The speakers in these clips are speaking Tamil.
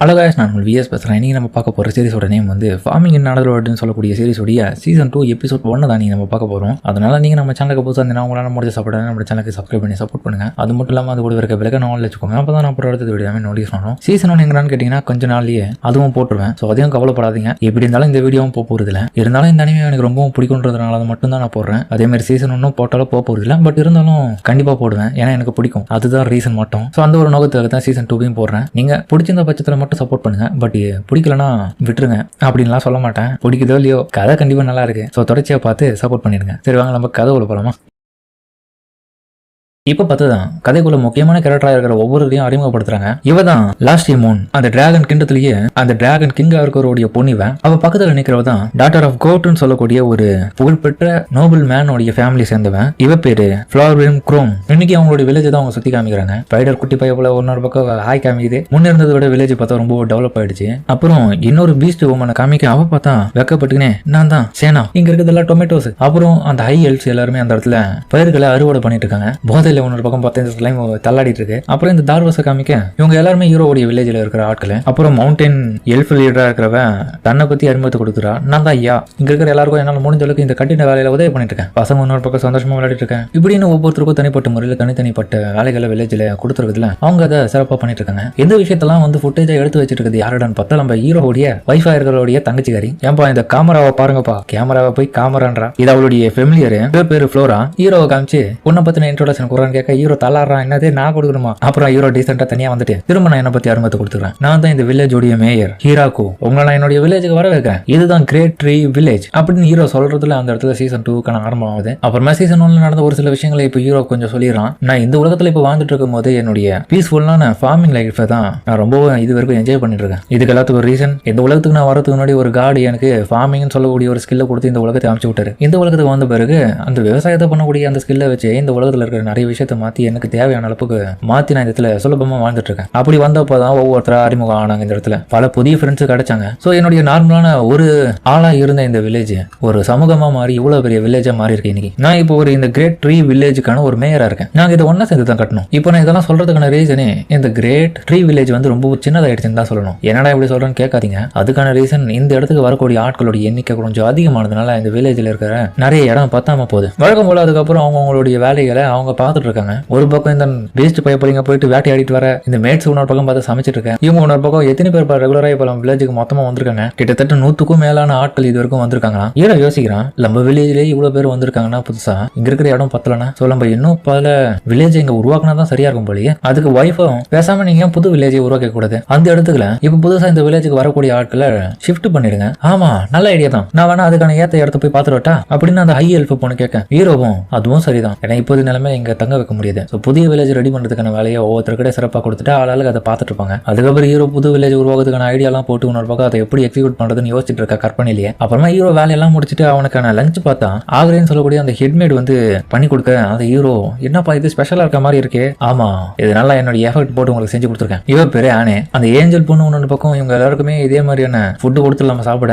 ஹலோ गाइस, நான் உங்கள் விஎஸ் பேசுகிறேன். இன்றைக்கி நம்ம பார்க்க போகிற சீரிஸோட நேம் வந்து ஃபார்மிங் இன் அனதர் வேர்ல்டுன்னு சொல்லக்கூடிய சீரிஸோடைய சீசன் 2 எபிசோட் 1 தான் நீங்கள் நம்ம பார்க்க போகிறோம். அதனால் நீங்கள் நம்ம சேனலுக்கு புதுசாக இருந்தீங்கன்னா உங்களால் முடிஞ்ச சாப்பிட நம்ம சேனலுக்கு சப்ஸ்கிரைப் பண்ணி சப்போர்ட் பண்ணுங்கள். அது மட்டும் இல்லாமல் அது கூட இருக்க விலக நாள் வச்சுக்கோங்க. அப்போ தான் நான் அப்புறம் அடுத்த வீடியோவே நோட்டீஸ் பண்ணணும். சீசன் 1 எங்கன்னு கேட்டிங்கன்னா கொஞ்சம் நாள்லேயே அதுவும் போட்டுருவேன். ஸோ அதையும் கவலைப்படாதீங்க. எப்படி இருந்தாலும் இந்த வீடியோவும் போகிறதில்ல. இருந்தாலும் இந்த அனிமே எனக்கு ரொம்பவும் பிடிக்குன்றதுனால அது மட்டும் தான் நான் போடுறேன். அதேமாதிரி சீசன் 1 போட்டாலும் போகிறதில்ல. பட் இருந்தாலும் கண்டிப்பாக போடுவேன். ஏன்னா எனக்கு பிடிக்கும். அதுதான் ரீசன் மட்டும். ஸோ அந்த ஒரு நோக்கத்துக்காக தான் சீசன் 2 போடுறேன். நீங்கள் பிடிச்சிருந்த பட்சத்தில் மட்டும் சப்போர்ட் பண்ணுங்கள். பட் பிடிக்கலனா விட்டுருங்க அப்படின்லாம் சொல்ல மாட்டேன். பிடிக்குதோ இல்லையோ கதை கண்டிப்பா நல்லா இருக்கு. ஸோ தொடர்ச்சியா பார்த்து சப்போர்ட் பண்ணிடுங்க. சரி வாங்க நம்ம கதை உள்ள போலாமா. இப்ப பார்த்துதான் கதைக்குள்ள முக்கியமான கேரக்டரா இருக்கிற ஒவ்வொருத்தையும் அறிமுகப்படுத்துறாங்க. இவ தான் லாஸ்ட் மூன், அந்த டிராகன் கிண்டத்திலேயே அந்த டிராகன் கிங்கா இருக்கிறவருடைய பொண்ணிவன். அவ பக்கத்துல நிக்கிறவ தான் டாட்டர் ஆஃப் கோட்னு சொல்லக்கூடிய ஒரு புகழ்பெற்ற நோபல் மேனோடைய ஃபேமிலி சேர்ந்தவன். இவ பேரு ஃபிளார்விம் குரோம். இன்னைக்கு அவங்களுடைய வில்லேஜ் தான் அவங்க சுத்தி காமிக்கிறாங்க. ஸ்பைடர் குட்டி பைய போல இன்னொரு பக்கம் ஹாய் காமிக்குது. முன்ன இருந்ததை விட வில்லேஜ் பார்த்தா ரொம்ப டெவலப் ஆயிடுச்சு. அப்புறம் இன்னொரு பீஸ்ட் உமனை காமிக்க அவ பார்த்தா வெக்கப்பட்டுக்கினே நான் தான் சேனா, இங்க இருக்கிறதெல்லாம் டொமேட்டோஸ். அப்புறம் அந்த ஹை எல்ஸ் எல்லாருமே அந்த இடத்துல பயிர்களை அறுவடை பண்ணிட்டு இருக்காங்க. இன்னொரு பக்கம் பார்த்தா இந்த ஸ்லைம் தள்ளாடிட்டு இருக்கு. அப்புறம் இந்த தார்வச காமிக்க இவங்க எல்லாருமே ஹீரோவுடைய வில்லேஜ்ல இருக்கிற ஆட்கள். அப்புறம் மவுண்டன் எல்ஃப் லீடரா இருக்கிறவன் தன்னை பத்தி அறிமுகத்தை கொடுக்குறா. நான் தான் ஐயா, இங்க இருக்கிற எல்லாருக்கும் என்னால முடிஞ்ச அளவுக்கு இந்த கட்டின வேலையில உதவி பண்ணிட்டு இருக்கேன். பசங்க இன்னொரு பக்கம் சந்தோஷமா விளையாடிட்டு இருக்கேன். இப்படின்னு ஒவ்வொருத்தருக்கும் தனிப்பட்ட முறையில் தனித்தனிப்பட்ட வேலைகளை வில்லேஜ்ல கொடுத்துருக்குதுல அவங்க அதை சிறப்பா பண்ணிட்டு இருக்காங்க. எந்த விஷயத்தெல்லாம் வந்து ஃபுட்டேஜா எடுத்து வச்சிட்டு இருக்குது யாருடான்னு பார்த்தா நம்ம ஹீரோவுடைய வைஃபா இருக்கிறவருடைய தங்கச்சிக்காரி. ஏன்பா இந்த கேமராவை பாருங்கப்பா, கேமராவை போய் காமரான்றா. இது அவளுடைய ஃபெமிலியர், பேரு ஃப்ளோரா. ஹீரோவை காமிச்சு உன்னை பத்தின இன்ட்ரோடக்ஷன் குரான் கேட்க ஹீரோ தள்ளாடுறான். என்னதே நான் கொடுக்கணுமா? அப்புறம் ஹீரோ டீசெண்டா தனியா வந்துட்டு திரும்ப நான் என்ன பத்தி அறிமுகத்தை கொடுத்துக்கிறேன். நான் தான் இந்த வில்லேஜோடைய மேயர் ஹீராக்கு. உங்களை நான் என்னுடைய வில்லேஜுக்கு வர வைக்கிறேன். இதுதான் கிரேட் ட்ரீ வில்லேஜ் அப்படின்னு ஹீரோ சொல்றதுல அந்த இடத்துல சீசன் 2 ஆரம்பம் ஆகுது. அப்புறமா சீசன் 1 நடந்த ஒரு சில விஷயங்களை இப்போ ஹீரோ கொஞ்சம் சொல்லிடுறான். நான் இந்த உலகத்துல இப்போ வாழ்ந்துட்டு இருக்கும் போது என்னுடைய பீஸ்ஃபுல்லான ஃபார்மிங் லைஃபை தான் நான் ரொம்ப இது வரைக்கும் என்ஜாய் பண்ணிட்டு இருக்கேன். இதுக்கு எல்லாத்துக்கும் ஒரு ரீசன், இந்த உலகத்துக்கு நான் வரதுக்கு முன்னாடி ஒரு காடு எனக்கு ஃபார்மிங் சொல்லக்கூடிய ஒரு ஸ்கில்லை கொடுத்து இந்த உலகத்தை அமைச்சு விட்டாரு. இந்த உலகத்துக்கு வந்த பிறகு அந்த விவசாயத்தை பண்ணக்கூடிய அந்த ஸ்கில்லை வச்சு இந்த உலகத்துல இருக்கிற நிறைய விஷயத்தை மாத்தி எனக்கு தேவையான அளவுக்கு மாத்தி நான் இந்த இடத்துல சுலபமா வாழ்ந்துட்டு இருக்கேன். அப்படி வந்தப்பதான் ஒவ்வொருத்தரா அறிமுகம் ஆனாங்க. இந்த இடத்துல பல புதிய ஃப்ரெண்ட்ஸ் கிடைச்சாங்க. ஸோ என்னுடைய நார்மலான ஒரு ஆளா இருந்த இந்த வில்லேஜ் ஒரு சமூகமா மாறி இவ்வளவு பெரிய வில்லேஜா மாறி இருக்கு. இன்னைக்கு நான் இப்போ ஒரு இந்த கிரேட் ட்ரீ வில்லேஜுக்கான ஒரு மேயரா இருக்கேன். நாங்க இதை ஒன்னா சேர்ந்து தான் கட்டணும். இப்போ நான் இதெல்லாம் சொல்றதுக்கான ரீசனே இந்த கிரேட் ட்ரீ வில்லேஜ் வந்து ரொம்ப சின்னதாயிடுச்சுன்னு தான் சொல்லணும். என்னடா இப்படி சொல்றேன்னு கேட்காதீங்க. அதுக்கான ரீசன் இந்த இடத்துக்கு வரக்கூடிய ஆட்களுடைய எண்ணிக்கை கொஞ்சம் அதிகமானதுனால இந்த வில்லேஜ்ல இருக்கிற நிறைய இடம் பத்தாம போகுது. வழக்கம் போல அதுக்கப்புறம் அவங்களுடைய வேலைகளை அவங்க பார்த்துட்டு இருக்காங்க. ஒரு பக்கம் இந்த வேஸ்ட் பையப்படிங்க போயிட்டு வேட்டையாடிட்டு வர இந்த மேட்ஸ் இன்னொரு பக்கம் பார்த்து சமைச்சிட்டு இருக்கேன். இவங்க இன்னொரு பக்கம் எத்தனை பேர் ரெகுலரா இப்போ நம்ம வில்லேஜுக்கு மொத்தமா வந்திருக்காங்க. கிட்டத்தட்ட 100க்கும் மேலான ஆட்கள் இது வரைக்கும் வந்திருக்காங்களா. ஏன் யோசிக்கிறான், நம்ம வில்லேஜ்லேயே இவ்வளவு பேர் வந்திருக்காங்கன்னா புதுசா இங்க இருக்கிற இடம் பத்தலனா சொல்ல நம்ம இன்னும் பல வில்லேஜ் இங்க உருவாக்குனா தான் சரியா இருக்கும் போலயே. அதுக்கு வைஃபும் பேசாம நீங்க புது வில்லேஜை உருவாக்க கூடாது. அந்த இடத்துக்குல இப்ப புதுசா இந்த வில்லேஜுக்கு வரக்கூடிய ஆட்களை ஷிஃப்ட் பண்ணிடுங்க. ஆமா, நல்ல ஐடியா தான். நான் வேணா அதுக்கான ஏத்த இடத்த போய் பாத்துட்டா அப்படின்னு அந்த ஹை ஹெல்ப் பொண்ணு கேட்க ஹீரோவும் அதுவும் சரிதான். ஏன்னா இப்போது நிலைமை இங்க தங்க வைக்க முடியாது. புதிய வில்லேஜ் ரெடி பண்றதுக்கான வேலையை ஒவ்வொருத்தருக்கிட்ட சிறப்பாக கொடுத்துட்டு ஆளாளுக்கு அதை பார்த்துட்டு இருப்பாங்க. அதுக்கப்புறம் ஹீரோ புது வில்லேஜ் உருவாக்குறதுக்கான ஐடியாலாம் போட்டு இன்னொரு பக்கம் அதை எப்படி எக்ஸிக்யூட் பண்றதுன்னு யோசிச்சுட்டு இருக்கா கற்பனையிலேயே. அப்புறமா ஹீரோ வேலையெல்லாம் முடிச்சுட்டு அவனுக்கான லஞ்ச் பார்த்தா ஆக்ரேன்னு சொல்லக்கூடிய அந்த ஹெட்மேட் வந்து பண்ணி கொடுக்க அந்த ஹீரோ என்னப்பா இது ஸ்பெஷலா இருக்க மாதிரி இருக்கு. ஆமா, இது நல்லா என்னோட எஃபர்ட் போட்டு உங்களுக்கு செஞ்சு கொடுத்துருக்கேன். இவ பேரு ஆனே. அந்த ஏஞ்சல் பொண்ணு ஒன்று பக்கம் இவங்க எல்லாருக்குமே இதே மாதிரியான ஃபுட்டு கொடுத்து நம்ம சாப்பிட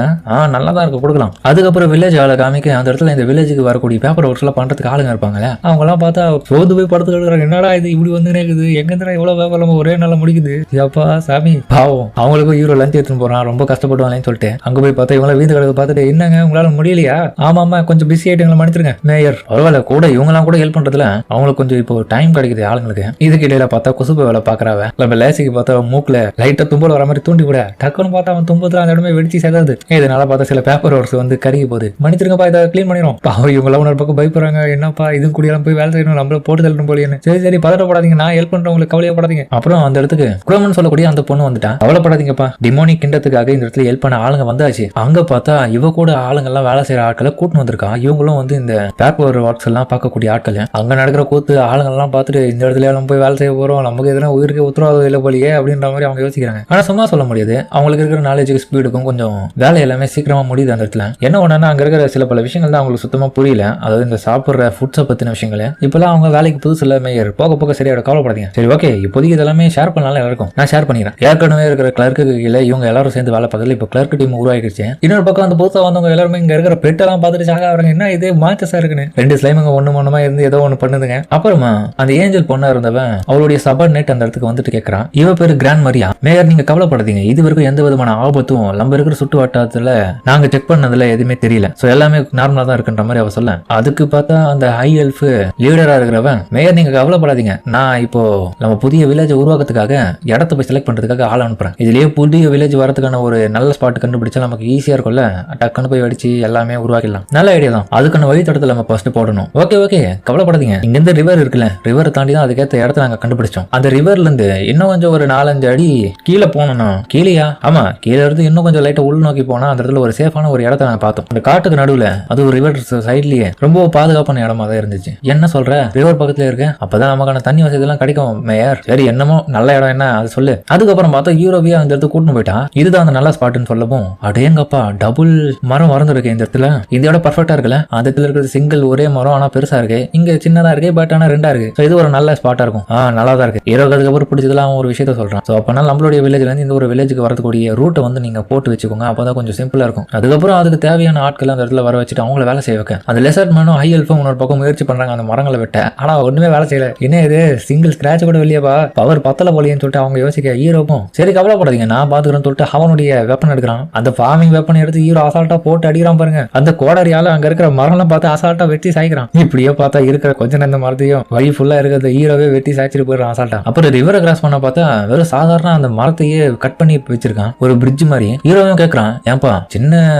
நல்லா தான் இருக்கு, கொடுக்கலாம். அதுக்கப்புறம் வில்லேஜ் ஆளை காமிக்க அந்த இடத்துல இந்த வில்லேஜுக்கு வரக்கூடிய பேப்பர் ஒர்க்ஸ் எல்லாம் பண்றதுக்கு ஆளுங்க இருப்பாங்களே. அவங்க எல்லாம் பார்த்தா சோது போய் படுத்துக்கிறாங்க. என்னடா இது இப்படி வந்து இருக்குது, எங்க இவ்வளவு வேலை ஒரே நாள முடிக்குது. அப்பா சாமி பாவம். அவங்களுக்கும் ஹீரோ லஞ்ச் எடுத்துன்னு போறான், ரொம்ப கஷ்டப்படுவாங்கன்னு சொல்லிட்டு அங்க போய் பார்த்தா இவங்க வீட்டு கடை பார்த்துட்டு என்னங்க உங்களால முடியலையா? ஆமா கொஞ்சம் பிஸி ஆயிட்டு மன்னிச்சிருங்க மேயர். பரவாயில்ல, கூட இவங்க எல்லாம் கூட ஹெல்ப் பண்றதுல அவங்களுக்கு கொஞ்சம் இப்போ டைம் கிடைக்குது ஆளுங்களுக்கு. இதுக்கு இடையில பார்த்தா குசுப்பு வேலை பாக்குறாவ. நம்ம லேசிக்கு பார்த்தா மூக்குல லைட்டா தும்பல் வர மாதிரி தூண்டி கூட டக்குன்னு பார்த்தா அவன் தும்பத்துல அந்த இடமே வெடிச்சு சேர்ந்தது. இதனால பார்த்தா சில பேப்பர் ஒர்க்ஸ் வந்து கருகி போகுது. மன்னிச்சிருங்கப்பா, இதை கிளீன் பண்ணிடும். பாவம் இவங்க எல்லாம் ஒரு பக்கம் பயப்படுறாங்க. என்னப்பா இது கூடியெல்லாம் போய் வேலை செய்யணும், நம்மள போட்டு தள்ளணும் போலியே. சரி பதட்டப்படாதீங்க, நான் ஹெல்ப் பண்றேன், உங்களுக்கு கவலையப்படாதீங்க. அப்புறம் அந்த இடத்துக்கு குரோமன் சொல்லக்கூடிய அந்த பொண்ணு வந்துட்டா. கவலைப்படாதீங்கப்பா, டிமோனி கிண்டத்துக்காக இந்த இடத்துல ஹெல்ப் பண்ண ஆளுங்க வந்தாச்சு. அங்க பார்த்தா இவ கூட ஆளுங்க எல்லாம் வேலை செய்யற ஆட்களை கூட்டின்னு வந்திருக்கா. இவங்களும் வந்து இந்த பேப்பர் ஒர்க்ஸ் எல்லாம் பார்க்கக்கூடிய ஆட்கள். அங்க நடக்கிற கூத்து ஆளுங்க எல்லாம் பார்த்துட்டு இந்த இடத்துல எல்லாம் போய் வேலை செய்ய போறோம், நமக்கு எதனா உயிருக்கு உத்தரவாதம் இல்லை போலியே அப்படின்ற மாதிரி அவங்க யோசிக்கிறாங்க. ஆனா சும்மா சொல்ல முடியாது, அவங்களுக்கு இருக்கிற நாலேஜுக்கு ஸ்பீடுக்கும் கொஞ்சம் வேலை எல்லாமே சீக்கிரமா முடியுது. அந்த இடத்துல என்ன ஒண்ணுன்னா அங்க இருக்கிற சில பல விஷயங்கள் தான் அவங்களுக்கு சுத்தமா புரியல. அதாவது இந்த சாப்பிடுற ஃபுட்ஸை பத்தின விஷயங்கள் இப்பெல்லாம் அவங்க வேலைக்கு புதுசு இல்ல மேயர், போக போக சரியாயிடும், கவலைப்படாதீங்க. சரி ஓகே, இப்போதைக்கு இதெல்லாமே ஷேர் பண்ணலாம் எல்லாருக்கும், நான் ஷேர் பண்ணிக்கிறேன். ஏற்கனவே இருக்கிற கிளர்க்கு கீழே இவங்க எல்லாரும் சேர்ந்து வேலை பார்க்கல, இப்போ கிளர்க் டீம் உருவாக்கிடுச்சு. இன்னொரு பக்கம் அந்த புதுசா வந்தவங்க எல்லாருமே இங்க இருக்கிற பெட்டெல்லாம் பார்த்துட்டு சாக ஆகிறாங்க, என்ன இது மாச்சஸா இருக்குன்னு. 2 ஸ்லைமுங்க ஒண்ணு மொன்னமா இருந்து ஏதோ ஒண்ணு பண்ணுதுங்க. அப்புறமா அந்த ஏஞ்சல் பொண்ணா இருந்தவன் அவளுடைய சபார்டினேட் அந்த இடத்துக்கு வந்துட்டு கேட்கறான், இவ பேரு கிராண்ட் மரியா. மேயர் நீங்க கவலைப்படாதீங்க, இது வரைக்கும் எந்த விதமான ஆபத்தும் நம்ம இருக்கிற சுட்டு வட்டாரத்துல நாங்க செக் பண்ணதுல எதுவுமே தெரியல, சோ எல்லாமே நார்மலா தான் இருக்குன்ற மாதிரி அவ சொல்ல. அதுக்கு பார்த்தா அந்த ஹை எல்ஃப் லீடரா இருக்கிறவன், மேயர் நீங்க கவலைப்படாதீங்க, நான் இப்போ நம்ம புதிய வில்லேஜ் உருவாக்கத்துக்காக இடத்த போய் செலக்ட் பண்றதுக்காக ஆள் அனுப்புறேன். இதுலயே புதிய வில்லேஜ் வரதுக்கான ஒரு நல்ல ஸ்பாட் கண்டுபிடிச்சா நமக்கு ஈஸியா இருக்கும்ல, டக்குன்னு போய் அடிச்சு எல்லாமே உருவாக்கிடலாம். நல்ல ஐடியா தான், அதுக்கான வழித்தடத்துல நம்ம ஃபர்ஸ்ட் போடணும். ஓகே ஓகே கவலைப்படாதீங்க, இங்க இருந்து ரிவர் இருக்குல்ல, ரிவர் தாண்டி தான் அதுக்கேற்ற இடத்த நாங்க கண்டுபிடிச்சோம். அந்த ரிவர்ல இருந்து இன்னும் கொஞ்சம் ஒரு 4-5 அடி கீழே போனோம்னா, கீழேயா ஆமா கீழே இருந்து இன்னும் கொஞ்சம் லைட்டா உள் நோக்கி போனா அந்த இடத்துல ஒரு சேஃபான ஒரு இடத்த நாங்க பார்த்தோம். அந்த காட்டுக்கு நடுவுல அது ஒரு ரிவர் சைட்லயே ரொம்ப பாதுகாப்பான இடமா தான் இருந்துச்சு. என்ன சொல்ற, ரிவர் பக்கத்துல இருக்கு, அப்பதான் நமக்கான தண்ணி வசதி எல்லாம் கிடைக்கும் மேயர். சரி என்னமோ நல்ல இடம் என்ன அது சொல்லு. அதுக்கப்புறம் பார்த்தா யூரோவியா அந்த இடத்துக்கு கூட்டிட்டு போயிட்டா, இதுதான் அந்த நல்ல ஸ்பாட்னு சொல்லவும், அடேங்கப்பா டபுள் மரம் வளர்ந்துருக்கு இந்த இடத்துல, இந்த இடம் பர்ஃபெக்டா இருக்குல்ல. அந்த இடத்துல இருக்கிறது சிங்கிள் ஒரே மரம், ஆனா பெருசா இருக்கு, இங்க சின்னதா இருக்கு பட் ஆனா 2ஆ இருக்கு. இது ஒரு நல்ல ஸ்பாட்டா இருக்கும். நல்லா தான் இருக்கு. ஹீரோக்கு அதுக்கப்புறம் பிடிச்சதுலாம் ஒரு விஷயத்த சொல்றான். சோ அப்பனா நம்மளுடைய வில்லேஜ்ல இருந்து இந்த ஒரு வில்லேஜுக்கு வரக்கூடிய ரூட்டை வந்து நீங்க போட்டு வச்சுக்கோங்க, அப்பதான் கொஞ்சம் சிம்பிளா இருக்கும். அதுக்கப்புறம் அதுக்கு தேவையான ஆட்கள் அந்த இடத்துல வர வச்சுட்டு அவங்கள வேலை செய்ய வைக்க. அந்த லெசர்ட் மேனும் ஹை எல்ஃபும் ஒரு பக்கம் முயற்சி பண்றாங்க அந்த மரங்களை வெட்ட, ஆனா ஒண்ணுமே வேலை செய்யல. என்ன இது சிங்கிள் ஸ்கிராட்ச் கூட வெளியேப்பா, பவர் பத்தல போலியன்னு சொல்லிட்டு அவங்க யோசிக்க, ஹீரோக்கும் சரி கவலைப்படாதீங்க நான் பாத்துக்கிறேன்னு சொல்லிட்டு அவனுடைய வெப்பன் எடுக்கிறான். அந்த ஃபார்மிங் வெப்பன் எடுத்து ஹீரோ அசால்ட்டா போட்டு அடிக்கிறான் பாருங்க. அந்த கோடாரியால அங்க இருக்கிற மரம்லாம் பார்த்து அசால்ட்டா வெட்டி சாய்க்கிறான். இப்படியே பார்த்தா இருக்கிற கொஞ்ச நேரம் மரத்தையும் வழி ஃபுல்லா இருக்கிறத ஹீரோவே வெட்டி சாய்ச்சிட்டு போயிடுறான் அசால்ட்டா. அப்புறம் ரிவரை கிராஸ் பண்ண பார்த்தா வெறும் சாதாரண அந்த மரத்தையே கட் பண்ணி வச்சிருக்கான், ஒரு பிரிட்ஜ் மாதிரி. ஹீரோவும் கேட்கறான், ஏன்பா சின்ன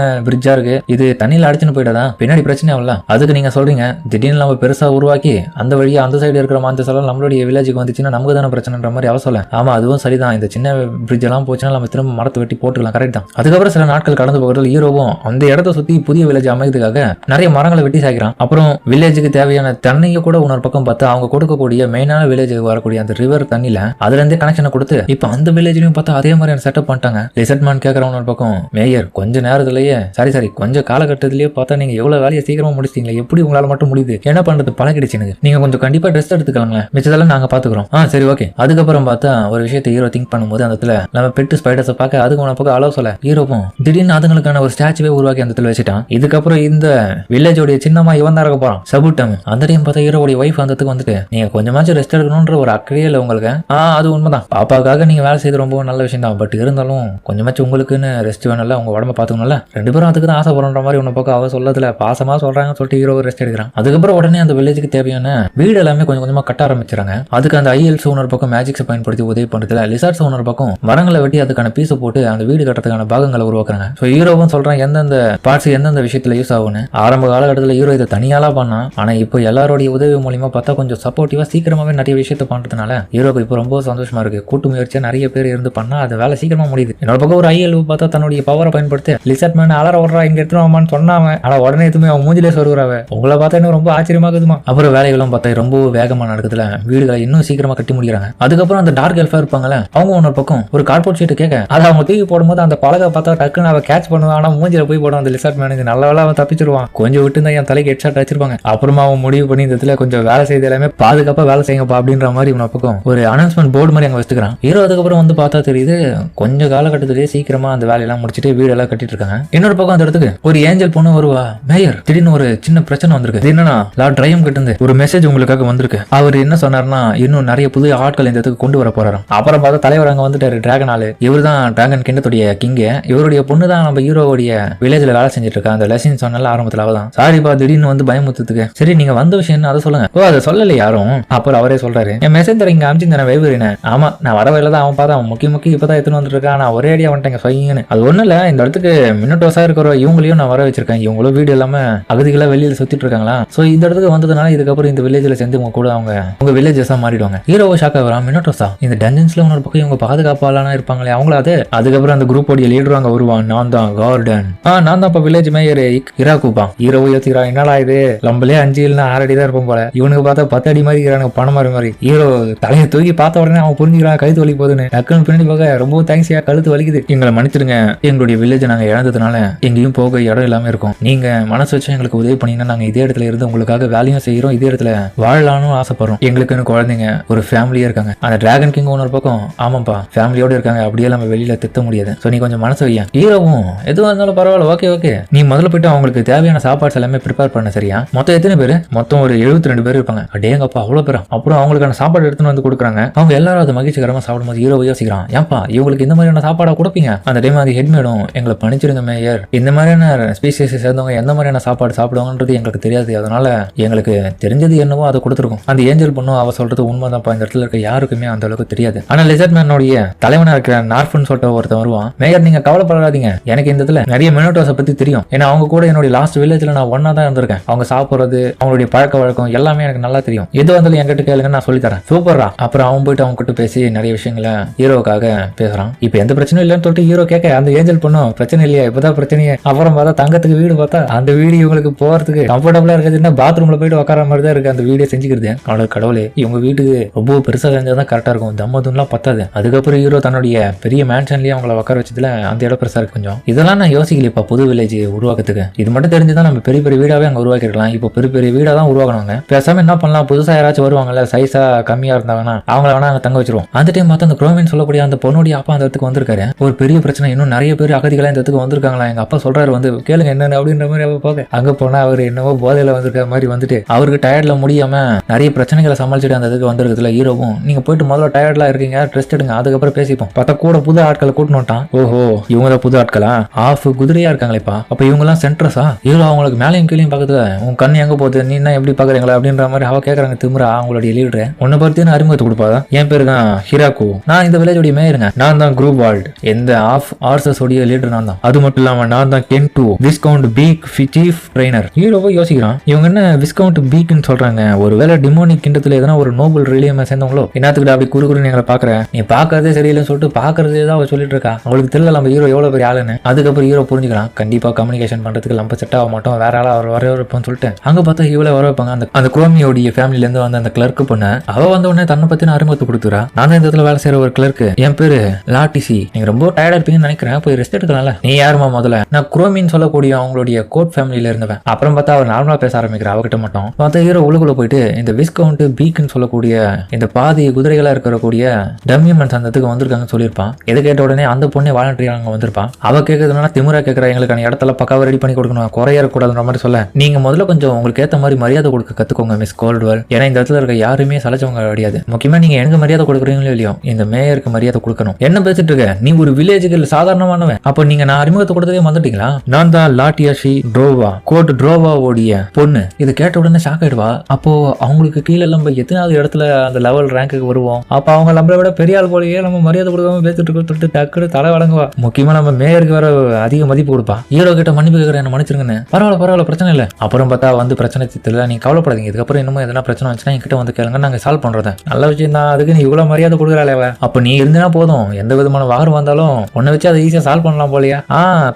பிரிட்ஜா இருக்கு, இது தண்ணியில அடிச்சுன்னு போயிடாதா, பின்னாடி பிரச்சனை ஆகல. அதுக்கு நீங்க சொல்றீங்க திடீர்னு நம்ம பெருசா உருவாக்கி அந்த வழியா அந்த சைடு இருக்கிற மாஞ்சஸ் எல்லாம் நம்மளுடைய வில்லேஜுக்கு வந்துச்சுன்னா நமக்கு தானே பிரச்சனைன்ற மாதிரி அவ சொல்ல. ஆமா அதுவும் சரிதான், இந்த சின்ன பிரிட்ஜ் எல்லாம் போச்சுன்னா நம்ம திரும்ப மரத்தை வெட்டி போட்டுக்கலாம், கரெக்ட் தான். அதுக்கப்புறம் சில நாட்கள் கடந்து போகிறது ஹீரோவும் அந்த இடத்த சுத்தி புதிய வில்லேஜ் அமைக்கிறதுக்காக நிறைய மரங்களை வெட்டி சாய்க்கிறான். அப்புறம் வில்லேஜுக்கு தேவையான தண்ணியை கூட இன்னொரு பக்கம் பார்த்தா அவங்க கொடுக்கக்கூடிய மெயினான வில்லேஜுக்கு வரக்கூடிய அந்த ரிவர் தண்ணியில அதுல இருந்தே கனெக்ஷனை கொடுத்து இப்ப அந்த வில்லேஜ்லயும் பார்த்தா அதே மாதிரி செட்டப் பண்ணிட்டாங்க. லிசர்ட்மேன் கேட்கறவன் ஒரு பக்கம், மேயர் கொஞ்ச நேரத்திலேயே சரி கொஞ்சம் காலகட்டத்திலேயே பார்த்தா நீங்க எவ்வளவு வேலையை சீக்கிரமா முடிச்சிட்டீங்களா, எப்படி உங்களால மட்டும் முடியுது, என்ன பண்றது பழகிடுச்சு எனக்கு, நீங்க கொஞ்சம் கண்டிப்பா ரெஸ்ட் எடுத்துக்கலாங்களேன், மிச்சதெல்லாம் நாங்க பாத்துக்கிறோம். சரி ஓகே. அதுக்கப்புறம் பார்த்தா ஒரு விஷயத்தை ஹீரோ திங்க் பண்ணும்போது அந்த இடத்துல நம்ம பெட்டு ஸ்பைடர்ஸை பார்க்க அதுக்கு உன பக்கம் அளவு சொல்ல ஹீரோவும் திடீர்னு அதுங்களுக்கான ஒரு ஸ்டாச்சுவே உருவாக்கி அந்த இடத்துல வச்சுட்டான். இதுக்கப்புறம் இந்த வில்லேஜோடைய சின்னமா இவன் தான் இருக்க போறான் சபுட்டம். அந்த டைம் பார்த்தா ஹீரோடைய வைஃப் அந்த இடத்துக்கு வந்துட்டு நீங்க கொஞ்சமாச்சும் ரெஸ்ட் எடுக்கணும்ன்ற ஒரு அக்கறையே இல்லை உங்களுக்கு. அது உண்மைதான், பாப்பாக்காக நீங்க வேலை செய்து ரொம்ப நல்ல விஷயம் தான், பட் இருந்தாலும் கொஞ்சமாச்சும் உங்களுக்குன்னு ரெஸ்ட் வேணும்ல, உங்க உடம்ப பாத்துக்கணும்ல, 2 பேரும் அதுக்கு தான் ஆசைப்படுற மாதிரி உன்ன பக்கம் அவ சொல்லதுல பாசமா சொல்றாங்கன்னு சொல்லிட்டு ஹீரோ ரெஸ்ட் எடுக்கிறான். அதுக்கப்புறம் உடனே அந்த வில்லேஜுக்கு தேவையான வீடு எல்லாமே கொஞ்சம் கொஞ்சமா கட்ட ஆரம்பிச்சாங்க. அதுக்கு அந்த ஐஎல்ஸ் ஒரு பக்கம் மேஜிக்ஸ் பயன்படுத்தி உதவி பண்றதுல லிசார்ட்ஸ் ஒரு பக்கம் மரங்களை வெட்டி அதுக்கான பீஸை போட்டு அந்த வீடு கட்டுறதுக்கான பாகங்களை உருவாக்குறாங்க. ஸோ ஹீரோவும் சொல்றான் எந்தெந்த பார்ட்ஸ் எந்தெந்த விஷயத்துல யூஸ் ஆகும்னு. ஆரம்ப காலகட்டத்தில் ஹீரோ இதை தனியாலா பண்ணான், ஆனா இப்போ எல்லாரோடைய உதவி மூலியமா பார்த்தா கொஞ்சம் சப்போர்ட்டிவா சீக்கிரமாவே நிறைய விஷயத்த பண்றதுனால ஹீரோக்கு இப்போ ரொம்ப சந்தோஷமா இருக்கு. கூட்டு முயற்சியா நிறைய பேர் இருந்து பண்ணா அது வேலை சீக்கிரமா முடியுது. என்னோட பக்கம் ஒரு ஐஎல் பார்த்தா தன்னுடைய பவரை பயன்படுத்தி லிசார்ட் மேன் அலற ஓடுறா இங்க எடுத்துருவாமான்னு சொன்னாங்க, ஆனா உடனே எதுவுமே அவன் மூஞ்சிலே சொல்லுறாவ. உங்களை பார்த்தா இன்னும் ரொம்ப ஆச்சரியமாகுதுமா. அப்புறம் வேலைகளும் பார்த்தா ரொம்ப வேகமா நடக்குதுல, வீடுகளை இன்னும் சீக்கிரமா கட்டி முடிக்கிறாங்க. அதுக்கப்புறம் அந்த டார்க் எல்ஃபா இருப்பாங்கல்ல அவங்க ஒரு பக்கம் ஒரு கார்ட்போர்ட் ஷீட் கேட்க அதை அவங்க தூக்கி போடும்போது அந்த பழக பார்த்தா டக்குன்னு அவ கேட்ச் பண்ணுவான், ஆனா மூஞ்சில போய் போடும் அந்த லிசார்ட் மேனுக்கு. நல்ல வேலை அவன் தப்பிச்சிருவான், கொஞ்சம் விட்டு தான் என் தலைக்கு ஹெட் ஷாட் வச்சிருப்பாங்க. அப்புறமா அவன் முடிவு பண்ணி இந்த இடத்துல கொஞ்சம் வேலை செய்து எல்லாமே பாதுகாப்பா வேலை செய்யுங்கப்பா அப்படின்ற மாதிரி இவன பக்கம் ஒரு அனௌன்ஸ்மெண்ட் போர்டு மாதிரி அங்க வச்சுக்கிறான். ஹீரோ அதுக்கப்புறம் வந்து பார்த்தா தெரியுது கொஞ்சம் காலகட்டத்திலேயே சீக்கிரமா அந்த வேலையெல்லாம் முடிச்சுட்டு வீடெல்லாம் கட்டிட்டு இருக்காங்க. இன்னொரு பக்கம் அந்த இடத்துக்கு ஒரு ஏஞ்சல் பொண்ணு வருவா, மேயர் திடீர்னு ஒரு சின்ன பிரச்சனை வந்திருக்கு, என்னன்னா லார்ட் ட்ரைம் கிட்ட இருந்து ஒரு மெசேஜ் உங்களுக்காக வந்திருக்கு. அவர் என்ன சொன்னார்னா இன்னும் நிறைய புது ஆட்கள் இந்த இடத்துக்கு கொண்டு வர போறாராம். அப்புறம் பார்த்தா தலைவர் அங்க வந்துட்டாரு, டிராகன் ஆளு. இவர் தான் டிராகன் கிண்டத்துடைய கிங்க. இவருடைய பொண்ணு தான் நம்ம ஹீரோவுடைய வில்லேஜ்ல வேலை செஞ்சுட்டு இருக்கா. அந்த லெசன் சொன்னால ஆரம்பத்துல அவதான். சாரிப்பா திடீர்னு வந்து பயமுத்துக்கு. சரி நீங்க வந்த விஷயம் என்ன அதை சொல்லுங்க. ஓ அதை சொல்லல யாரும். அப்புறம் அவரே சொல்றாரு, என் மெசேஜ் இங்க அமிச்சிருந்தேன் வைவரின. ஆமா நான் வர வயல தான் அவன் பார்த்தா அவன் முக்கிய இப்பதான் எடுத்துன்னு வந்துட்டு இருக்கா. நான் ஒரே அடியா வந்துட்டேங்க சொய்ங்கன்னு. அது ஒண்ணு இல்ல, இந்த இடத்துக்கு மின்னட்டோஸா இருக்கிற இவங்களையும் நான் வர வச்சிருக்கேன். இவங்களும் வீடு எல்லாமே அகதிகளா வெளியில சுத்திட்டு இருக்காங்களா. சோ இந்த இடத்துக்கு வந்ததுனால இதுக்கப்புறம் இந்த வில்லேஜ்ல சேர்ந்து உங்க கூட அவங்க உங்க வில்லேஜஸா மாறிடுவாங்க. ஹீரோவை ஷாக் ஆகிறான், மின்னட்டோஸா இந்த டஞ்சன்ஸ்ல ஒரு பக்கம் இவங்க பாதுகாப்பாளனா இருப்பாங்களே அவங்கள. அது அதுக்கப்புறம் அந்த குரூப்போடைய லீடர் அங்க வருவான், நான் தான் கார்டன். நான் தான் இப்ப வில்லேஜ் மேயர் இராக்குப்பா. ஹீரோவை யோசிக்கிறான், என்னடா இது நம்மளே 5 இல்லைன்னா 6 அடி தான் இருப்போம் போல, இவனுக்கு பார்த்தா 10 அடி மாதிரி இருக்கிறானுங்க பணம் மாதிரி. ஹீரோ தலையை தூக்கி பார்த்த உடனே அவன் புரிஞ்சுக்கிறான் கழுத்து வலி போகுதுன்னு. டக்குன்னு பின்னாடி போக ரொம்ப தேங்க்ஸ்யா கழுத்து வலிக்குது, எங்களை மன்னிச்சிருங்க, எங்களுடைய வில்லேஜ் நாங்க இழந்ததுனால எங்கேயும் போக இடம் இல்லாம இருக்கும். நீங்க மனசு வச்சு எங்களுக்கு உதவி பண்ணீங்கன்னா நாங்க இதே இடத்துல இருந்து உங்களுக்காக வேலையும் செய்யறோம், இதே இடத்துல வாழலாம்னு ஆசைப்படுறோம். எங்களுக்குன்னு குழந்தைங்க ஒரு ஃபேமிலியா இருக்காங்க. அந்த டிராகன் கிங் ஒரு பக்கம் ஆமாப்பா ஃபேமிலியோட இருக்காங்க, அப்படியே நம்ம வெளியில திட்ட முடியாது. சோ நீ கொஞ்சம் மனசு வையா. ஹீரோவும் எதுவும் இருந்தாலும் பரவாயில்ல, ஓகே ஓகே, நீ முதல்ல போயிட்டு அவங்களுக்கு தேவையான சாப்பாடு எல்லாமே ப்ரிப்பேர் பண்ண. சரியா? மொத்தம் எத்தனை பேர்? மொத்தம் ஒரு 72 பேர் இருப்பாங்க. அடேங்கப்பா அவ்வளவு பேரா? அப்புறம் அவங்களுக்கான சாப்பாடு எடுத்துன்னு வந்து கொடுக்குறாங்க. அவங்க எல்லாரும் அதை மகிழ்ச்சிகரமா சாப்பிடும்போது ஹீரோ யோசிக்கிறான், ஏன்பா இவங்களுக்கு இந்த மாதிரியான சாப்பாடா கொடுப்பீங்க? அந்த டைம் அது ஹெட்மேடும் எங்களை பணிச்சிருங்க மேயர், இந்த மாதிரியான ஸ்பீசிஸ் சேர்ந்தவங்க எந்த மாதிரியான சாப்பாடு சாப்பிடுவாங்கன்றது எங்களுக்கு தெரியாது, அதனால எங்களுக்கு தெரிஞ்சது என்னவோ அதை கொடுத்துருக்கோம். அந்த ஏஞ்சல் பொண்ணும் அவ சொல்றது உண்மைதான்ப்பா, இந்த இடத்துல இருக்க யாருக்குமே அந்த அளவுக்கு தெரியாது. ஆனா லெசர்ட் மேனோடைய தலைவனா இருக்கிற நார்ஃபன் சொல்லிட்டு ஒருத்தன் வருவான். மேயர் நீங்க கவலைப்படாதீங்க, எனக்கு இந்த இடத்துல நிறைய மினோட்டோஸை பத்தி தெரியும். ஏன்னா அவங்க கூட என்னுடைய லாஸ்ட் வில்லேஜ்ல நான் ஒன்னா தான் இருந்திருக்கேன். அவங்க சாப்பிடுறது, அவங்களுடைய பழக்க வழக்கம் எல்லாமே எனக்கு நல்லா தெரியும். எது வந்தாலும் என்கிட்ட கேளுங்க, நான் சொல்லி தரேன். சூப்பரா. அப்புறம் அவன் போயிட்டு அவங்க கிட்ட பேசி நிறைய விஷயங்களை ஹீரோவுக்காக பேசுறான். இப்ப எந்த பிரச்சனையும் இல்லைன்னு சொல்லிட்டு ஹீரோ கேட்க அந்த ஏஞ்சல் பொண்ணும் பிரச்சனை இல்லையா, இப்பதான் பிரச்சனையே. அப்புறம் பார்த்தா தங்கத்துக்கு வீடு பார்த்தா அந்த வீடு இவங்களுக்கு போறதுக்கு கம்ஃபர்டபுளா இருக்குதுன்னா பாத்ரூம்ல போயிட்டு உட்கார மாதிரி தான் இருக்கு அந்த வீடியோ செஞ்சுக்கிறது. அவனோட கடவுளே, இவங்க வீட்டுக்கு ரொம்ப பெருசா செஞ்சாதான் கரெக்டா இருக்கும், தம்மதுலாம் பத்தாது. அதுக்கப்புறம் ஹீரோ தன்னுடைய பெரிய மேன்ஷன்லயே அவங்கள உட்கார வச்சதுல அந்த இடம் பெருசா இருக்கு கொஞ்சம். இதெல்லாம் நான் யோசிக்கலைப்பா புது வில்லேஜ் உருவாக்கத்துக்கு. இது மட்டும் தெரிஞ்சுதான் நம்ம பெரிய பெரிய வீடாவே அங்க உருவாக்கிருக்கலாம். இப்போ பெரிய பெரிய வீடா தான் உருவாக்கணுங்க. பேசாம என்ன பண்ணலாம், புதுசா யாராச்சும் வருவாங்கல்ல சைஸா கம்மியா இருந்தாங்கன்னா அவங்கள வேணா அங்க தங்க வச்சிருவோம். அந்த டைம் பார்த்தா அந்த குரோமின் சொல்லக்கூடிய அந்த பொண்ணுடைய அப்பா அந்த இடத்துக்கு வந்திருக்காரு. ஒரு பெரிய பிரச்சனை, இன்னும் நிறைய பேர் அகதிகளா இந்த இடத்துக்கு வந்திருக்காங்களா, எங்க அப்பா சொல்றாரு வந்து கேளுங்க என்னன்னு அப்படின்ற மாதிரி அவ போக அங்க போனா அவர் என்னவோ போதையில வந்திருக்க மாதிரி வந்துட்டு அவருக்கு டயர்ட்ல முடியாம நிறைய பிரச்சனைகளை சமாளிச்சுட்டு அந்த இதுக்கு வந்திருக்குதுல. ஹீரோவும் நீங்க போயிட்டு முதல்ல டயர்ட்ல இருக்கீங்க, ரெஸ்ட் எடுங்க, அதுக்கப்புறம் பேசிப்போம். பார்த்தா கூட புது ஆட்களை கூட்டணும்ட்டான். ஓஹோ இவங்க புது ஆட்களா, ஆஃப் குதிரையா இருக்காங்களேப்பா, அப்ப இவங்க எல்லாம் சென்ட்ரஸா? ஹீரோ அவங்களுக்கு மேலையும் கீழையும் பாக்குது. உன் கண்ணு எங்க போகுது, நீ என்ன எப்படி பாக்குறீங்களா அப்படின்ற மாதிரி அவ கேக்குறாங்க. திமுறா அவங்களுடைய லீடர் உன்னை பத்தி அறிமுகத்தை கொடுப்பாதா? என் பேரு தான் ஹிராக்கு, நான் இந்த வில்லேஜோட மேயருங்க, நான் தான் குரூப் வால்ட், எந்த ஆஃப் ஆர்சஸ் உடைய லீடர் நான் தான். அது மட்டும் இல்லாம நான் தான் கென்டு விஸ்கவுண்ட் பீக் சீஃப் ட்ரெயினர். ஹீரோவை யோசிக்கிறான், இவங்க என்ன விஸ்கவுண்ட் பீக்னு சொல்றாங்க, ஒருவேளை டிமோனிக் கிண்டத்துல எதனா ஒரு நோபல் ரிலியமை சேர்ந்தவங்களோ, என்னத்துக்கிட்ட அப்படி குறுகுறுன்னு எங்களை பாக்குறேன், நீ பாக்குறதே சரியில்லைன்னு சொல்லிட்டு பாக்குறதே தான் அவ சொல்லிட்டு இருக்கா. அவங்களுக்கு தெரியல நம்ம ஹீரோ எவ்வளவு பெரிய ஆளுன்னு. அதுக்கப்புறம் ஹீரோ புரிஞ்சுக்கலாம், கண்டிப்பா கம்யூனிகேஷன் பண்றதுக்கு நம்ம செட் ஆக மாட்டோம், வேற ஆளா அவர் வர வைப்போம்னு சொல்லிட்டு அங்க பார்த்தா இவ்வளவு வர வைப்பாங்க. அந்த குரோமியோடைய ஃபேமிலில இருந்து வந்து அந்த கிளர்க்கு பண்ண அவ வந்த உடனே தன்னை பத்தின அறிமுகத்தை கொடுத்துறா. நான் இந்த இடத்துல வேலை செய்யற ஒரு கிளர்க்கு, என் பேரு லாட்டிசி, நீங்க ரொம்ப டயர்டா இருப்பீங்கன்னு நினைக்கிறேன், போய் ரெஸ்ட் எடுக்கலாம்ல. நீ யாருமா முதல்ல? நான் குரோமின்னு சொல்லக்கூடிய அவங்களுடைய கோட் ஃபேமிலியில இருந்தவன். அப்புறம் பார்த்தா அவர் நார்மலா பேச ஆரம்பிக்கிற அவகிட்ட மட்டும் பார்த்தா ஹீரோ உள்ளுக்குள்ள போயிட்டு இந்த விஸ்கவுண்ட் பீக்னு சொல்லக்கூடிய இந்த பாதி குதிரைகளா இருக்கக்கூடிய டம்மியமன்ஸ் அந்த இடத்துக்கு வந்திருக்காங்கன்னு சொல்லியிருப்பான். எதை கேட்ட உடனே அந்த பொண்ணே வாலண்டரியா அங்க வந்திருப்பான். அவ கேட்கறதுனா திமுறா கேட்கற, எங்களுக்கான இடத்துல பக்காவா ரெடி பண்ணி கொடுக்கணும், குறைய இருக்கக்கூடாதுன்ற மாதிரி சொல்ல, நீங்க முதல்ல கொஞ்சம் உங்களுக்கு ஏத்த மாதிரி மரியாதை கொடுக்க கத்துக்கோங்க மிஸ் கோல்ட்வெல், ஏன்னா இந்த இடத்துல இருக்க யாருமே சலைச்சவங்க கிடையாது. முக்கியமா நீங்க எனக்கு மரியாதை கொடுக்குறீங்களோ இல்லையோ இந்த மேயருக்கு மரியாதை கொடுக்கணும். என்ன பேசிட்டு இருக்க, நீ ஒரு வில்லேஜுக்கு சாதாரணமானவன், அப்ப நீங்க நான் அறிமுகத்தை கொடுத்ததே வந்துட்டீங்களா? நான் தான் லாட்டியாஷி ட்ரோவா, கோட் ட்ரோவாவோடைய பொண்ணு. இது கேட்ட உடனே ஷாக் ஆயிடுவா. அப்போ அவங்களுக்கு கீழே நம்ம எத்தனாவது இடத்துல அந்த லெவல் ரேங்க்கு வருவோம், அப்ப அவங்க நம்மளை விட பெரிய ஆள் போலயே நம்ம மரியாதை கொடுக்காம பேசிட்டு கொடுத்துட்டு டக்குனு தலை வழங்குவா. முக்கியமா நம்ம மேயருக்கு வேற அதிக மதிப்பு கொடுப்பா. ஹீரோ கிட்ட மன்னிப்பு கேட்கறேன், என்ன மன்னிச்சிருங்கன்னு. பரவாயில்ல பிரச்சனை இல்லை. அப்புறம் பார்த்தா வந்து பிரச்சனை தெரியல, நீ கவலைப்படாதீங்க, இதுக்கப்புறம் இன்னும் எதனா பிரச்சனை வந்துச்சுன்னா என்கிட்ட வந்து கேளுங்க, நாங்க சால்வ் பண்றத. நல்ல விஷயம் தான், அதுக்கு நீ இவ்வளவு மரியாதை கொடுக்குறாளே, அப்ப நீ இருந்தனா போதும், எந்த விதமான வாரம் வந்தாலும் உன்னை வச்சு அதை ஈஸியா சால்வ் பண்ணலாம் போலியா?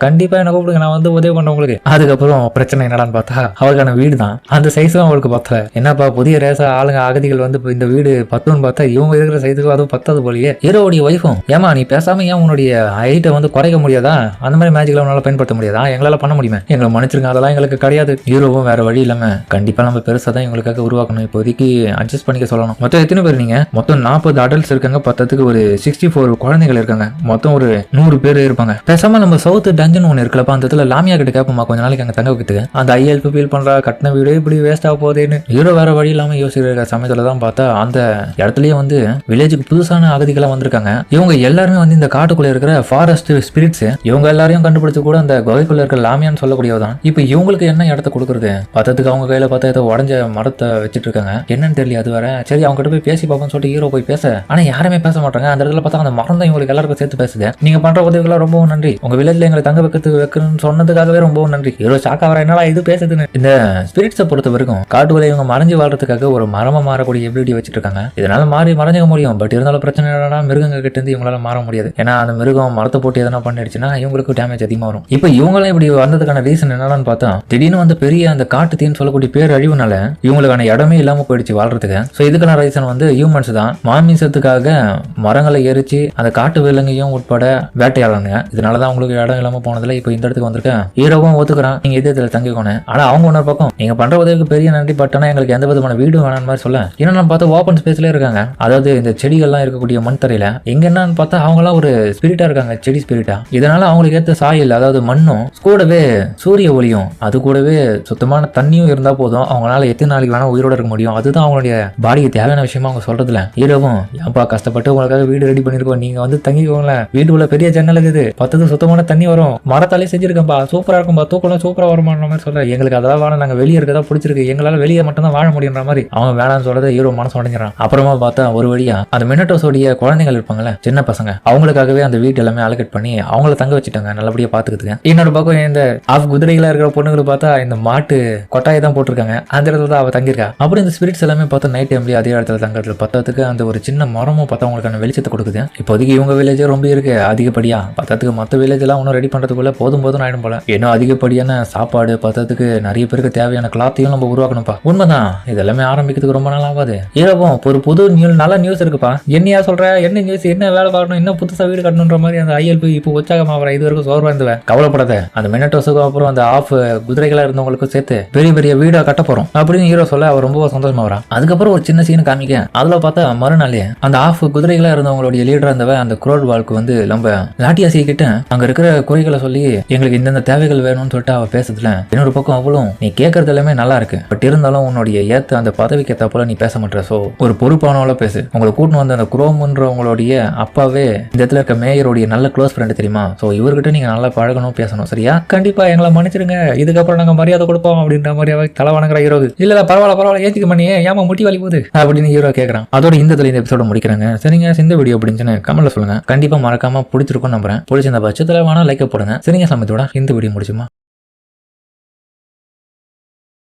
கண்டிப்பா என்ன கூப்பிடுங்க, நான் வந்து உதவி பண்ண உங்களுக்கு. அதுக்கப்புறம் பிரச்சனை என்னடான்னு பார்த்தா அவளுக்கான வீடு தான் அந்த சைஸும் அவளுக்கு பத்தல. என்னப்பா புதிய ரேசா ஆளுங்க அகதிகள் வந்து இந்த வீடு பத்துன்னு பார்த்தா இவங்க இருக்கிற சைஸுக்கு அதுவும் பத்தாது போலியே. ஹீரோடைய ஒய்ஃபும், ஏமா நீ பேசாம ஏன் உன்னுடைய ஹைட்டை வந்து குறைக்க முடியாதா, அந்த மாதிரி மேஜிக்ல உன்னால பயன்படுத்த முடியாதா, எங்களால பண்ண முடியுமே, எங்களை மன்னிச்சிருங்க, அதெல்லாம் எங்களுக்கு கிடையாது. ஹீரோவும் வேற வழி இல்லாம கண்டிப்பா நம்ம பெருசா தான் எங்களுக்காக உருவாக்கணும், இப்போதைக்கு அட்ஜஸ்ட் பண்ணிக்க சொல்லணும். மொத்தம் எத்தனை பேர் நீங்க? மொத்தம் 40 அடல்ட்ஸ் இருக்காங்க, பத்தத்துக்கு ஒரு 64 குழந்தைகள் இருக்காங்க, மொத்தம் ஒரு 100 பேர் இருப்பாங்க. பேசாம நம்ம சவுத் டஞ்சன் ஒன்று இருக்கலப்பா, அந்த இடத்துல லாமியா கிட்ட கேட்போமா கொஞ்ச நாளைக்கு அங்க தங்க வைக்கிறதுக்கு, அந்த ஐஎல்பி ஃபீல் பண்றா, கட்டின வீடு இப்படி வேஸ்ட் ஆக போதேன்னு ஹீரோ வேற வழி இல்லாம யோசிக்கிற சமயத்துல தான் பார்த்தா அந்த இடத்துலயே வந்து வில்லேஜுக்கு புதுசான அகதிகளா வந்திருக்காங்க. இவங்க எல்லாருமே வந்து இந்த காட்டுக்குள்ள இருக்கிற ஃபாரஸ்ட் ஸ்பிரிட்ஸ், இவங்க எல்லாரையும் கண்டுபிடிச்சு கூட அந்த குகைக்குள்ள இருக்கிற லாமியான்னு சொல்லக்கூடியதான். இப்ப இவங்களுக்கு என்ன இடத்த கொடுக்குறது, பத்தத்துக்கு அவங்க கையில பார்த்தா ஏதோ உடஞ்ச மரத்தை வச்சிட்டு இருக்காங்க, என்னன்னு தெரியல. அது வேற சரி அவங்க கிட்ட போய் பேசி பார்ப்போம்னு சொல்லிட்டு ஹீரோ போய் பேச, ஆனா யாருமே பேச மாட்டாங்க. அந்த இடத்துல பார்த்தா அந்த மரம் தான் இவங்களுக்கு எல்லாருக்கும் சேர்த்து பேசுது. நீங்க பண்ற உதவிகளை ரொம்பவும் நன்றி, உங்க வில்லேஜ்ல எங்களை தங்க வைக்கணும்னு சொன்னதுக்காகவே ரொம்பவும் நன்றி. ஹீரோ ஷாக்கா வர, என்னடா இது பேசுதுன்னு. இந்த ஸ்பிரிட்ஸை பொறுத்த வரைக்கும் காட்டுக்குள்ள இவங்க மறைஞ்சு வாழ்றதுக்காக ஒரு மரமா மாறக்கூடிய எபிலிட்டி வச்சிட்டு இருக்காங்க. இதனால மறைஞ்சிக்க முடியும். பட் இருந்தாலும் பிரச்சனை என்னன்னா மிருகங்க கிட்ட இருந்து இவங்களால மாற முடியாது. ஏன்னா அந்த மிருகம் மரத்தை போட்டு எதனா பண்ணிடுச்சுன்னா இவங்களுக்கு டேமேஜ் அதிகமா வரும். இப்ப இவங்களாம் இப்படி வந்ததுக்கான ரீசன் என்னன்னு பார்த்தா, திடீர்னு வந்து பெரிய அந்த காட்டு தீன்னு சொல்லக்கூடிய பேர் அழிவுனால இவங்களுக்கான இடமே இல்லாம போயிடுச்சு வாழ்றதுக்கு. சோ இதுக்கான ரீசன் வந்து ஹியூமன்ஸ் தான். மாமிசத்துக்காக மரங்களை எரிச்சு அந்த காட்டு விலங்கையும் உட்பட வேட்டையாடுறாங்க. இதனாலதான் உங்களுக்கு இடம் இல்லாம போனதுல இப்ப இந்த இடத்துக்கு வந்திருக்கேன். ஹீரோவும் ஒத்துக்கிறான், நீங்க இதே இதுல தங்கிக்கோணும். ஆனா அவங்க இன்னொரு பக்கம், நீங்க பண்ற உதவிக்கு பெரிய நன்றி, பட் ஆனா எங்களுக்கு எங்களுக்கு எந்த விதமான வீடும் வேணாம் மாதிரி சொல்ல என்னன்னு பார்த்தா ஓப்பன் ஸ்பேஸ்ல இருக்காங்க. அதாவது இந்த செடிகள்லாம் இருக்கக்கூடிய மண் தரையில எங்க என்னன்னு பார்த்தா அவங்களாம் ஒரு ஸ்பிரிட்டா இருக்காங்க, செடி ஸ்பிரிட்டா. இதனால அவங்களுக்கு ஏற்ற சாயல், அதாவது மண்ணும் கூடவே சூரிய ஒளியும், அது கூடவே சுத்தமான தண்ணியும் இருந்தா போதும், அவங்களால எத்தனை நாளைக்கு வேணா உயிரோட இருக்க முடியும். அதுதான் அவங்களுடைய பாடிக்கு தேவையான விஷயமா அவங்க சொல்றதுல. ஹீரோவும் ஏன்பா கஷ்டப்பட்டு உங்களுக்காக வீடு ரெடி பண்ணிருக்கோம், நீங்க வந்து தங்கிக்கோங்களேன், வீட்டுக்குள்ள பெரிய ஜன்னல் இருக்குது, பத்தது சுத்தமான தண்ணி வரும், மரத்தாலே செஞ்சிருக்கேன்பா, சூப்பரா இருக்கும்பா, தூக்கலாம் சூப்பரா வருமான்ற மாதிரி சொல்ற. எங்களுக்கு அதெல்லாம் வேணாம், நாங்க வெளியே இருக்கதா பிடிச்சிருக்கு, எங்களால வெளியே மட்டும் தான் வாழ முடியுன்ற மாதிரி அவன் வேணாம்னு சொல்றது ஹீரோ மனசு உடைஞ்சிடறான். அப்புறமா பார்த்தா ஒரு வழியா அந்த மினட்டோஸோடைய குழந்தைகள் இருப்பாங்கல்ல, சின்ன பசங்க, அவங்களுக்காகவே அந்த வீட்டு எல்லாமே அலோகேட் பண்ணி அவங்கள தங்க வச்சுட்டாங்க நல்லபடியா பாத்துக்கிறதுக்கு. இன்னொரு பக்கம் இந்த ஆஃப் குதிரைகளா இருக்கிற பொண்ணுங்களை பார்த்தா இந்த மாட்டு கொட்டாயை தான் போட்டிருக்காங்க, அந்த இடத்துல தான் அவ தங்கியிருக்கா. அப்புறம் இந்த ஸ்பிரிட்ஸ் எல்லாமே பார்த்தா நைட் டைம்லயே அதே இடத்துல தங்கறதுல பத்தத்துக்கு அந்த ஒரு சின்ன மரமும் பார்த்தா அவங்களுக்கான வெளிச்சத்தை கொடுக்குது. இப்போதைக்கு இவங்க வில்லேஜே ரொம்ப இருக்கு அதிகப்படியா, பத்தத்துக்கு மற்ற வில்லேஜ் எல்லாம் இன்னும் ரெடி பண்றதுக்குள்ள போதும் ஆயிடும் போல. இன்னும் அதிகப்படியான சாப்பாடு, பத்தத்துக்கு நிறைய பேருக்கு தேவையான கிளாத்தையும் நம்ம உருவாக்கணும்ப்பா. உண்மைதான், இதெல்லாமே ஆரம்பிக்கிறதுக்கு ரொம்ப நாள் ஆகாது. இரவும் ஒரு புது நல்ல நியூஸ் இருக்குப்பா. என்னையா சொல்ற, என்ன நியூஸ், என்ன வேலை பார்க்கணும், என்ன புதுசா வீடு கட்டணுன்ற மாதிரி அந்த ஐஎல்பி இப்போ உற்சாகமாகற. இது வரைக்கும் சோர்வா இருந்தவன் கவலைப்படாத, அந்த மினட்டோஸுக்கும் அப்புறம் அந்த ஆஃப் குதிரைகளா இருந்தவங்களுக்கும் சேர்த்து பெரிய பெரிய வீடா கட்ட போறோம் அப்படின்னு ஹீரோ சொல்ல அவர் ரொம்ப சந்தோஷமா வரான். அதுக்கப்புறம் ஒரு சின்ன சீன் காமிக்க, அதுல பார்த்தா மறுநாளே அந்த ஆஃப் குதிரைகளா இருந்தவங்களுடைய லீடரா இருந்தவன் அந்த குரோட் வால்க்கு வந்து நம்ம லாட்டியாசி கிட்ட அங்க இருக்கிற குறைகளை சொல்லி எங்களுக்கு இந்த தேவைகள் வேணும்னு சொல்லிட்டு அவ பேசுறதுல இன்னொரு பக்கம் அவளும் நீ கேட்கறது எல்லாமே நல்லா இருக்கு, பட் இருந்தாலும் உன்னுடைய ஏத்த அந்த பதவிக்கு ஏத்த போல நீ பேச மாட்ட, சோ ஒரு பொறுப்பானவள பேசு. உங்களை கூட்டின்னு வந்த அந்த குரோம்ன்றவங்களுடைய அப்பாவே இந்த இடத்துல இருக்க மேயருடைய நல்ல க்ளோஸ் ஃப்ரெண்ட் தெரியுமா, சோ இவர்கிட்ட நீங்க நல்லா பழகணும், பேசணும், சரியா? கண்டிப்பா எங்களை மன்னிச்சிருங்க, இதுக்கப்புறம் நாங்க மரியாதை கொடுப்போம் அப்படின்ற மாதிரி அவ தலை வணங்குற ஹீரோ. இல்ல பரவாயில்ல ஏத்திக்க மணி, ஏமா முட்டி வலி போகுது அப்படின்னு ஹீரோ கேட்கறான். அதோட இந்த எபிசோட முடிக்கிறாங்க. சரிங்க, இந்த வீடியோ பிடிச்சுன்னு கமெண்ட்ல சொல்லுங்க. கண்டிப்பா மறக்காம பிடிச்சிருக்கும் நம்புறேன். பிடிச்சிருந்த பட்சத்துல வேணா லைக் போடுங்க. சரிங்க, சமயத்தோட இந்த வீடியோ முடிச்சுமா.